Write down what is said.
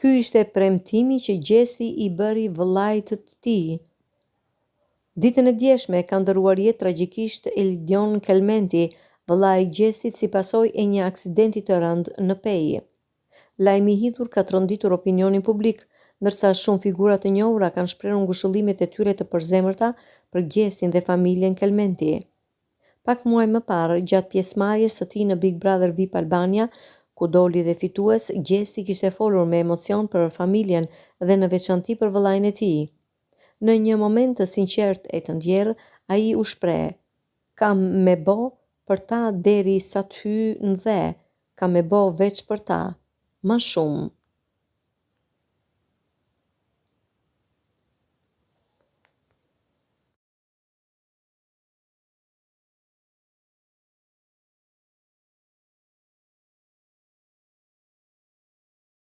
Ky ishte premtimi që Gjesti i bëri vëllait të tij. Ditën e djeshme ka ndëruar jetë tragjikisht Eldion Kelmenti, vëllai i Gjestit si pasojë e një aksidenti të rënd në Pejë. Lajmi i hidhur ka tronditur opinionin publik, ndërsa shumë figura të njohura kanë shprehur ngushëllimet e tyre të përzemërta për Gjestin dhe familjen Kelmenti. Pak muaj më parë, gjatë pjesëmarrjes së tij në Big Brother VIP Albania, ku doli dhe fitues, Gjesti kishte folur me emocion për familjen dhe në veçanti për vëllain e tij. Në një moment të sinqert e të ndjerë, ai u shpreh: "Kam me bo për ta deri sa t'hy në dhe, kam me bo veç për ta, ma shumë."